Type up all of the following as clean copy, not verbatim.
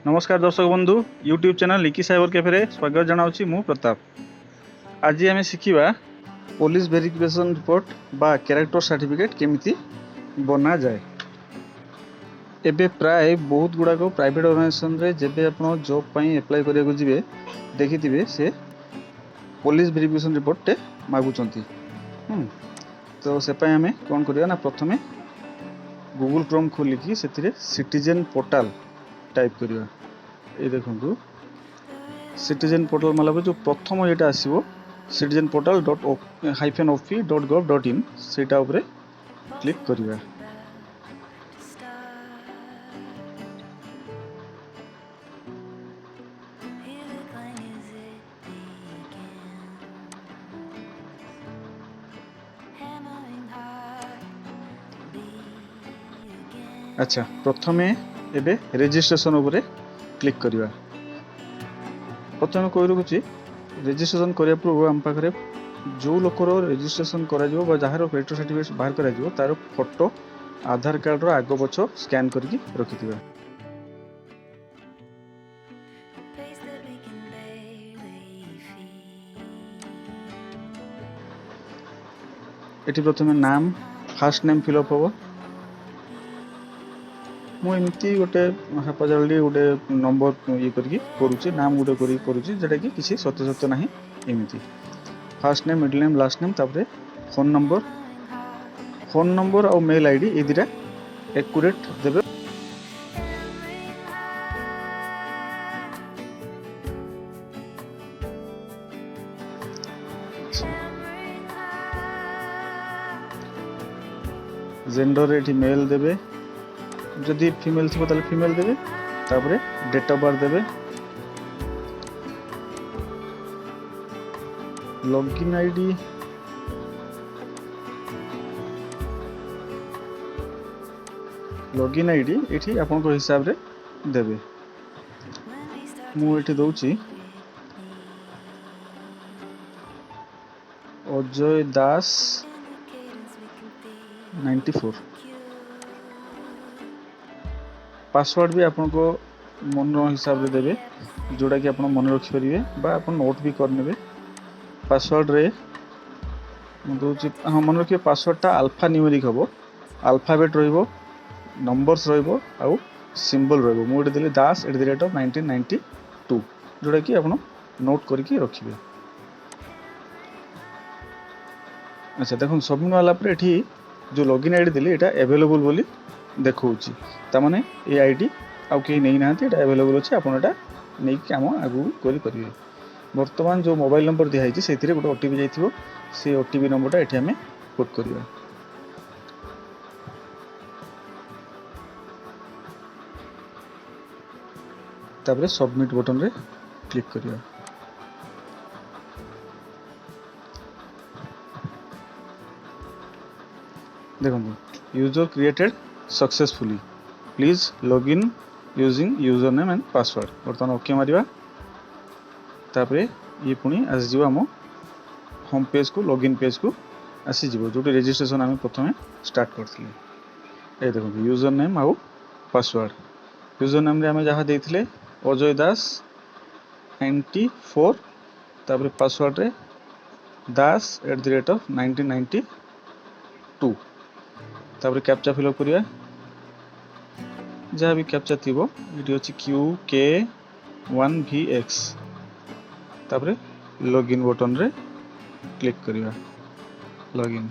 नमस्कार दर्शक बंधु यूट्यूब चैनल लिकी साइबर कैफे स्वागत जनाऊँ मु प्रताप। आज आम शिखा पुलिस वेरिफिकेशन रिपोर्ट बा कैरेक्टर सर्टिफिकेट केमिति बना जाए। एबे प्राय बहुत गुड़ाक प्राइवेट ऑर्गेनाइजेशन रे जेबे आपण जॉब पई अप्लाई करिया जिवे देखिथिबे से पुलिस वेरिफिकेशन रिपोर्ट टे मागुचंती। तो से पई हमें कोन करिया ना प्रथमे गूगल क्रोम खोलिकी से सिटीजन पोर्टल टाइप करिया। ये देखो सिटीजन पोर्टल मतलब जो प्रथम ये आसो सिटीजन पोर्टल .-ofi.gov.in सेटा उपरे क्लिक करिया। अच्छा प्रथमे एबे रजिस्ट्रेशन उपरे क्लिक करिया। प्रथमे कहि रखुची रजिस्ट्रेशन करिया पूर्व हम पाखरे जो लोकर रजिस्ट्रेशन करा जिवो बा जहार कैरेक्टर सर्टिफिकेट बाहर करा जिवो तार फोटो आधार कार्ड रो आगो पछ स्कैन करके रखिथिबा। एटी प्रथमे नाम फास्ट नेम फिलअप होबो। मुझे गोटे हापजाली गोटे नंबर ये करके करुच्ची नाम गोटे करुच्ची जोटा कि किसी सत्य सत्य ना एमती fast name middle name last name तापरे फोन नंबर और मेल आईडी ये दुटा एक्यूरेट देबे। जेंडर ये मेल देबे, जदि फीमेल थी ताले फीमेल देबे। तापरे डेट ऑफ बर्थ देबे, लॉगिन आईडी एठी आपन को हिसाब रे देबे। मु एठी दउची अजय दास 94। पासवर्ड भी आपन को मन हिसाब रे देबे जोड़ा कि आपन मन रखि परिबे बा आपन नोट भी कर नेबे। पासवर्ड रे दोची मन रखिए पासवर्ड टा अल्फा न्यूमेरिक हबो, अल्फाबेट रहिबो, नंबर्स रहिबो आउ सिंबल रहिबो। मु एटे देली das@1992 जोड़ा कि आपन नोट करके रखिबे। अच्छा देखो सबमिट वाला पर एठी जो लॉगिन आईडी देली एटा अवेलेबल बोली देखौची, ता माने ए आईडी आउ के नै नांती एटा अवेलेबल अछि। आपन एटा नै कि काम आगु करि परिबे। वर्तमान जो मोबाइल नंबर दिया है से गोटे ओटीपी जाइथिबो, से ओटीपी नंबरटा एठी हमें पुट करिया। तापरे सबमिट बटन रे क्लिक करिया। देखो user created successfully, please login using user name and password. बर्तमान ओके मारिबा। तापरे ये पुणी आसीज आम होम पेज को लॉगिन पेज को आसीज जो रजिस्ट्रेशन आम प्रथम स्टार्ट करथिले। ए देखो यूजर नेम आउ पासवर्ड। यूजर नेम रे आम जहाँ देथिले अजय दास 94, तापरे पासवर्ड रे das@1992। तापरे कैप्चा फिलअप करिया, जहाँ भी कैप्चा थिबो एटी अछि QK1VX। तापरे लॉगिन बटन रे क्लिक करिया, लॉगिन।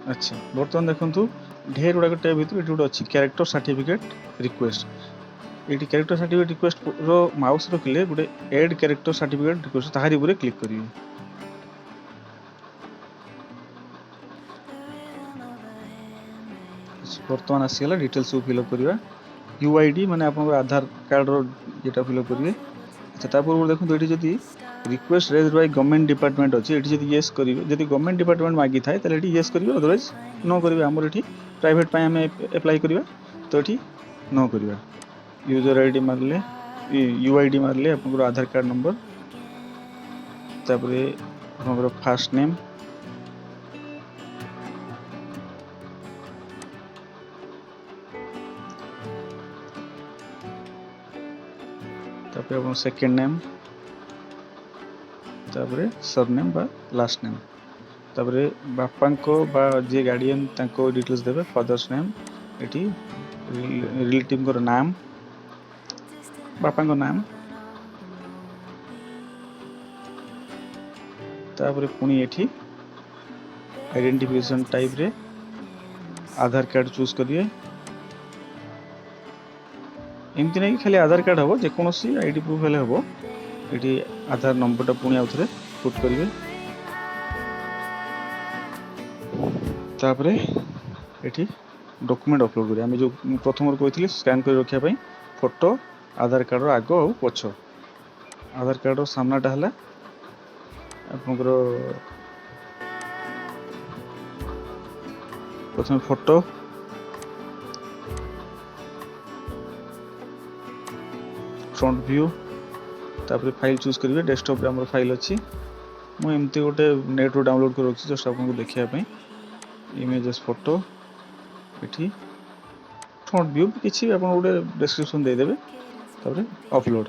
अच्छा बर्तमान देखंतु ढेर गुडा टैब भितर एटी गुडा अछि कैरेक्टर सर्टिफिकेट रिक्वेस्ट। एटी कैरेक्टर सर्टिफिकेट रिक्वेस्ट रो माउस रखिले गुडे ऐड कैरेक्टर सर्टिफिकेट रिक्वेस्ट ताहारी ऊपर क्लिक करिवे। बर्तमान आसीगला डिटेल्स सब फिलअप करिवा। यूआईडी माने आपन आधार कार्ड रो जेटा फिलअप करिवे। अच्छा तापर देखो तो एटी जदी request raised by government department अछि, एटी जदी यस करिवे, जदी गवर्नमेंट डिपार्टमेंट मागी थाए तले एटी यस करिवे, अदरवाइज नो करिवे। हमर एटी प्राइवेट पय हमें अप्लाई करिवा तो एटी नो करिवा। यूजर आईडी मारले यूआईडी मारले आपन आधार कार्ड नंबर, तापर आपन फास्ट नेम, फिर अपन सेकेंड नेम तापरे सरनेम बा लास्ट नेम तापरे बापा को बा जे गार्डियन तांको डिटेल्स देबे फादर्स नेम एठी रिलेटिव को नाम बापा को नाम तापरे पुनी एठी आइडेंटिफिकेशन टाइप रे आधार कार्ड चूज करिए एमती नहीं खाली आधार कार्ड हम जेकोसी आईडी प्रूफ हेले हम ये आधार नंबरटा पुणी आउ थे पुट करेंगे तापरे एठी डॉक्यूमेंट अपलोड करिए आम जो प्रथम कही स्कैन कर रखापी फोटो आधार कार्ड आग और पछ आधार कार्ड सामनाटा है आपंकर प्रथम फोटो फ्रंट व्यू तापर फाइल चूज करेंगे डेस्कटॉप रे हमर फाइल अच्छी मुझे एमती गोटे नेट रू डाउनलोड कर रखी जस्ट आपको देखा इमेजेस फोटो ये फ्रंट व्यू किसी आप गोटे डिस्क्रिप्शन देदेवे तापर अपलोड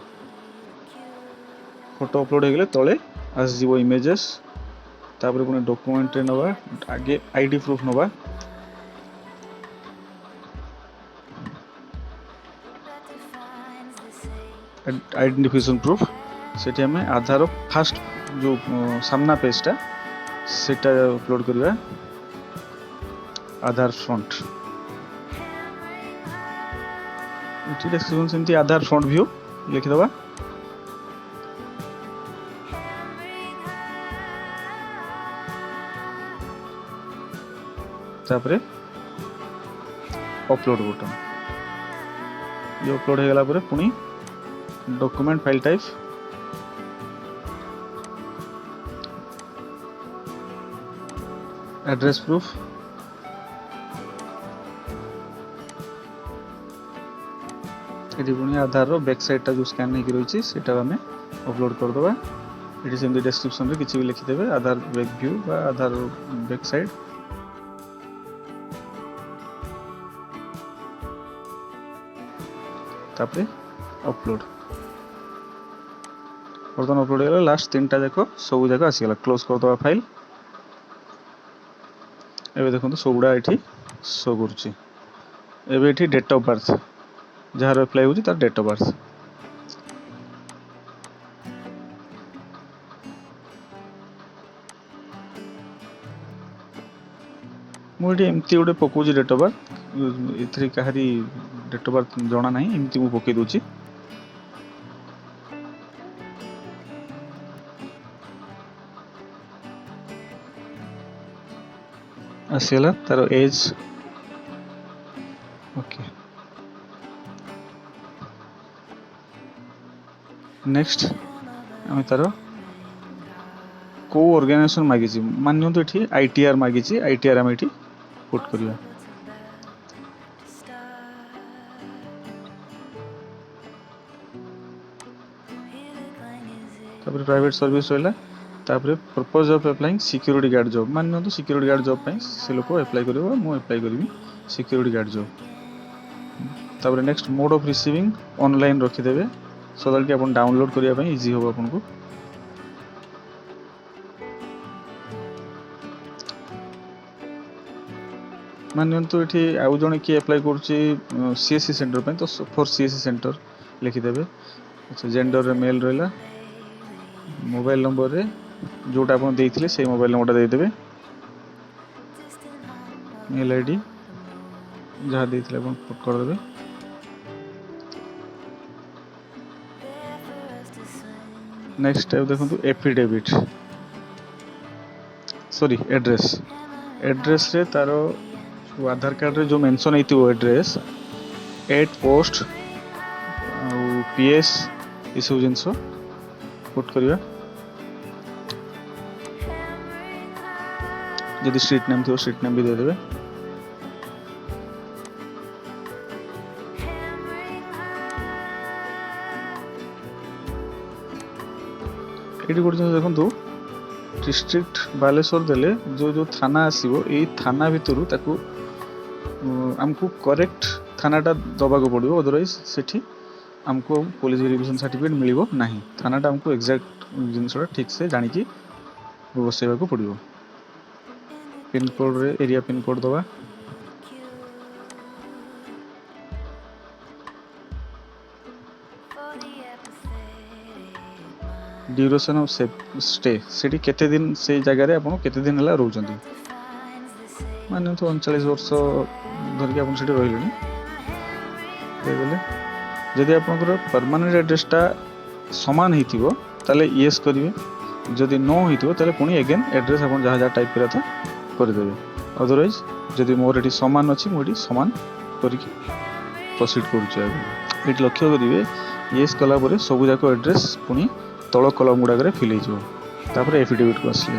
फोटो अपलोड हो गले तले आसो इमेजेस तापर पुणी डॉक्यूमेंट नवा आगे आईडी प्रूफ नवा आइडेंटिफिकेशन प्रूफ से आम आधार फास्ट जो सामना पेजटा सेटा अपलोड करवा आधार फ्रंट डिस्क्रिप्शन सेमती आधार फ्रंट व्यू लिखिदबा तापरे अपलोड बटन ये अपलोड हो गला पुणी document file type address proof ये पुणी आधार रो बैक साइड जो स्कैन नहीं रही है आम अपलोड करदे ये सेमती डिस्क्रिप्शन रे किसी भी लिखिदेवे आधार बैक व्यू बा आधार बैक साइड तापरे अपलोड बर्तमान अपलोड हो लास्ट तीन टा जाक सब जाक आसीगला क्लोज करदे फाइल एबे देखो सबुड़ा ये शो कर डेट ऑफ बर्थ जार अप्लाई होची तार डेट ऑफ बर्थ मुझे एमती गोटे पकाउची डेट ऑफ बर्थ ये कहारी डेट ऑफ बर्थ जना ना एमती मुझे पकई दूची आसीगला तार एज ओके नेक्स्ट आम तार को ऑर्गेनाइजेशन मागी मान ये आईटीआर मागी आईटीआर आम ये पुट करवा प्राइवेट सर्विस रहा तापर purpose of applying security guard job मान सिक्योरिटी गार्ड जॉब से लोक अप्लाई कर अप्लाई करी सिक्योरिटी गार्ड जॉब तापर next mode of receiving online रखिदेवे सो दैट कि अपन डाउनलोड करने इजी हो आपन को मान तो ये आउ जड़े किए अप्लाई कर सीएससी सेंटर पे तो फॉर सीएससी सेंटर लिखिदेवे अच्छा जेंडर रे मेल रहा मोबाइल नंबर रे जोटा आप देते से मोबाइल नंबर देदेवे मेल आईडी जहाँ देते पुट करदे नेक्स्ट टाइप देखो एफिडेविट सॉरी एड्रेस एड्रेस रे तार आधार कार्ड रे जो मेंशन होती एड्रेस एट पोस्ट पीएस ये सब जिनस पुट करवा जदि स्ट्रीट नेम थो स्ट्रीट नेम भी देदेवे ये गोटे जिन देखो डिस्ट्रिक्ट बालेश्वर देले जो जो थाना आसीबो ए थाना भितरु ताकू आमको करेक्ट थानाटा दबाक पड़ो अदरवाइज सेठी आमको पुलिस वेरिफिकेशन सर्टिफिकेट मिलिबो नाही। थानाटा आमको एक्जाक्ट जिनसटा ठीक से जानिकी बसैबाको पड़िबो। पिन कोड रे एरिया पिन कोड दवा। ड्यूरेशन ऑफ स्टे सेठी केते दिन से जगह रे आपण केते दिन हला रहउचंती माने तो 39 वर्ष धरके आपण सेठी रहिलेनी देले। जदि आपनकर परमानेंट एड्रेसटा समान हेतिबो ताले यस करिवे। जदि नो हेतिबो ताले पुनी अगेन एड्रेस आपण जहा जहा टाइप करा था कर देबे। अदरवाइज जदि मोर एठी समान अछि मोडी समान करिके प्रोसीड करूछु। एठी लक्ष्य करिवे यस कला परे सब जाको एड्रेस पुनी तळ कलम गुडा करे फिल हेजो। तापर एफिडेविट को आसले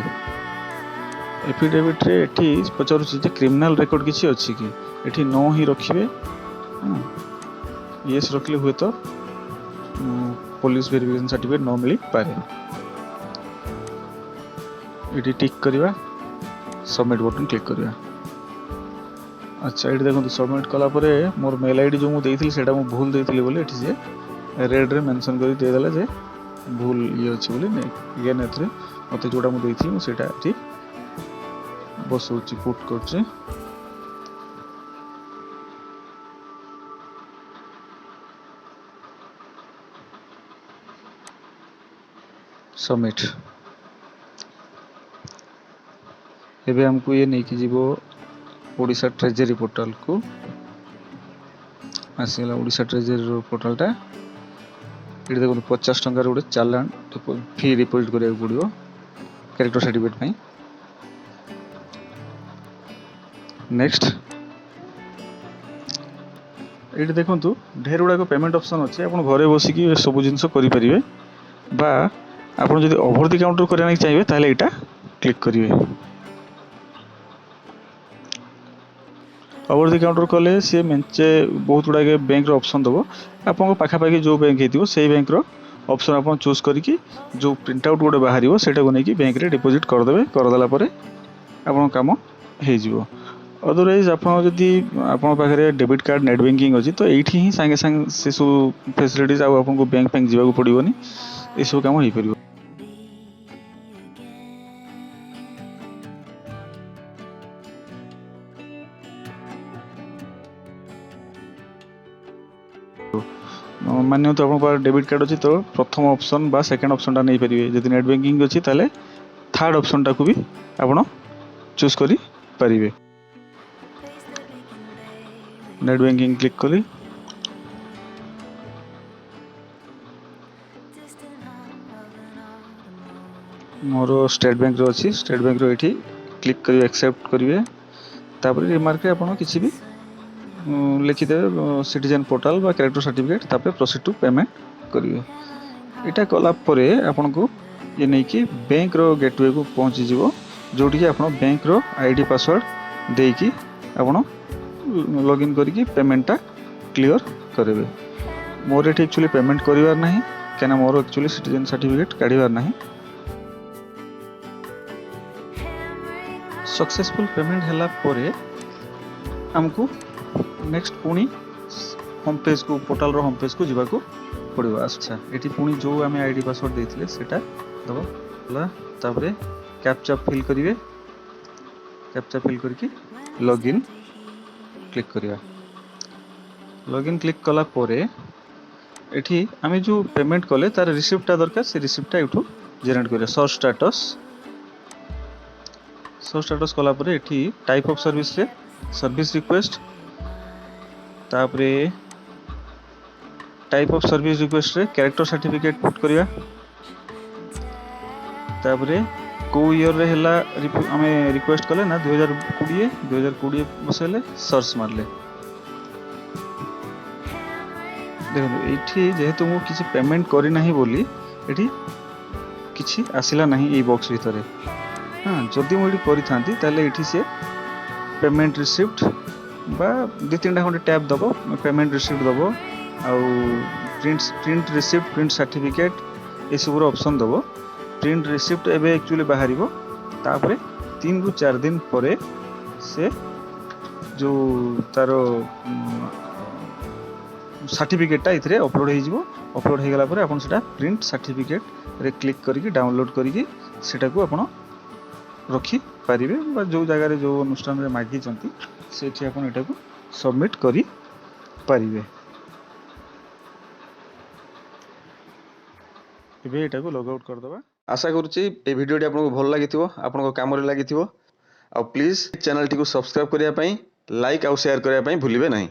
एफिडेविट रे एठी पचारुछि जे क्रिमिनल रिकॉर्ड किछि अछि कि एठी नो ही रखिबे। यस रखले हुए तो पुलिस वेरिफिकेशन सर्टिफिकेट न मिली पारे। एठी टिक करबा सबमिट बटन क्लिक करबा। अच्छा एठी देखो सबमिट कला परे मोर मेल आईडी जो मु देइथिल सेटा मु भूल देइथिल बोले एठी जे रेड रे मेंशन करि दे देला जे भूल ये अच्छे बोले अगेन एथरे मते जोड़ा मु देइथि मु सेटा एठी बसौची पुट करछि। सबमिट एबे हमको ये नहीं कि जीवो ओडिशा ट्रेजरी पोर्टल को आसीला। ओडिशा ट्रेजरी पोर्टल टा ये देखो 50 टंकार गोटे चालान फी डिपोजिट करिया पड़िबो कैरेक्टर सर्टिफिकेट पई। नेक्स्ट ये देखो ढेर गुड़ाक पेमेंट ऑप्शन अच्छे आप घरे बसिकी सब जिनस करें बा आप जब ओवर द काउंटर करने चाहिए ताले एटा क्लिक करेंगे। ओवर द काउंटर कले सी मेंचे बहुत गुड़ाक बैंक ऑप्शन दबो आप पाखापाखि जो बैंक हो से बैंक ऑप्शन आप चूज करके जो प्रिंट आउट गोटे बाहर से नहीं बैंक रे डिपोजिट करदे करदेला आप काम हो। अदरवाइज आप जदि पाखे डेबिट कार्ड नेट बैंकिंग अच्छी तो ये ही सांगे सांगे से सब फैसिलिटीज आपको बैंक बैंक जावाक पड़ोनी ये सब काम हो पार। मान तो आप डेबिट कार्ड अच्छी तो प्रथम ऑप्शन बा सेकंड ऑप्शन टा नहीं पारे। जदि नेट बैंकिंग अच्छी ताले थर्ड ऑप्शन टा को भी आप चूज करि पारिबे। नेट बैंकिंग क्लिक करी मोर स्टेट बैंक रो अच्छी स्टेट बैंक रो एठी क्लिक करी एक्सेप्ट करिवे। तापर रिमार्क रे आपण किछि भी लिखि देबे सिटीजन पोर्टल बा कैरेक्टर सर्टिफिकेट तापर प्रोसीड टू पेमेंट करिवे। एटा कला परे आपण को ये नहीं कि बैंक रो गेटवे को पहुंची जीवो जोटी कि आपण बैंक रो आईडी पासवर्ड देई कि आपण लॉगिन करके पेमेंट टा क्लियर करेंगे। मोर ये एक्चुअली पेमेंट करिवार नहीं क्या मोर एक्चुअली सिटीजन सर्टिफिकेट काढ़ीबार नहीं। सक्सेसफुल पेमेंट हैला परे हमको नेक्स्ट पुणी होम पेज को पोर्टल रो होम पेज को जीवा को पड़ो। अच्छा ये पुणी जो आम आईडी पासवर्ड देते सेटा दबा तापरे कैप्चा फिल करेंगे। कैप्चा फिल करके लॉगिन क्लिक करिया। लॉगिन क्लिक कला परे एठी आमे जो पेमेंट कले तार रिसिप्टटा दरकार से रिसिप्टटा एठू जनरेट करिया। सर्च स्टेटस कला परे एठी टाइप ऑफ सर्विस रे सर्विस रिक्वेस्ट तापरे टाइप ऑफ सर्विस रिक्वेस्ट रे कैरेक्टर सर्टिफिकेट पुट करिया। तापरे को ईयर रे हला आमे रिक्वेस्ट कले ना 2020 बसले सर्च मारले देखो ये जेहेतु मु किसी पेमेंट करी नहीं बोली एठी किसी आसिला नहीं ये बॉक्स भितर। हाँ जदि मुझे करी थांती ताले एठी से पेमेंट रिसिप्ट बा दो तीन खंडे टैब दबो पेमेंट रिसिप्ट दबो आउ प्रिंट रिसिप्ट प्रिंट सर्टिफिकेट ये सब ऑप्शन दबो। प्रिंट रिसिप्ट एबे एक्चुअली बाहरिबो तापरे 3 रु 4 दिन परे से जो तारो सर्टिफिकेटा इथे अपलोड हो अपलोड हो गला आपन सेटा प्रिंट सर्टिफिकेट रे क्लिक करके डाउनलोड करके सेटा को आपन रखी पारिबे बा जो जगह रे जो अनुष्ठान रे मागी चंती सेठी आपन एटा को सबमिट करी पारिबे। एबे एटा को लॉग आउट कर दबा। आशा करूची ए वीडियोटी आपको भल लागिथिबो आपनको काम रे लागिथिबो आ प्लीज चैनल टी को सब्सक्राइब करिया पई लाइक आ शेयर करिया पई भूलिबे नहीं।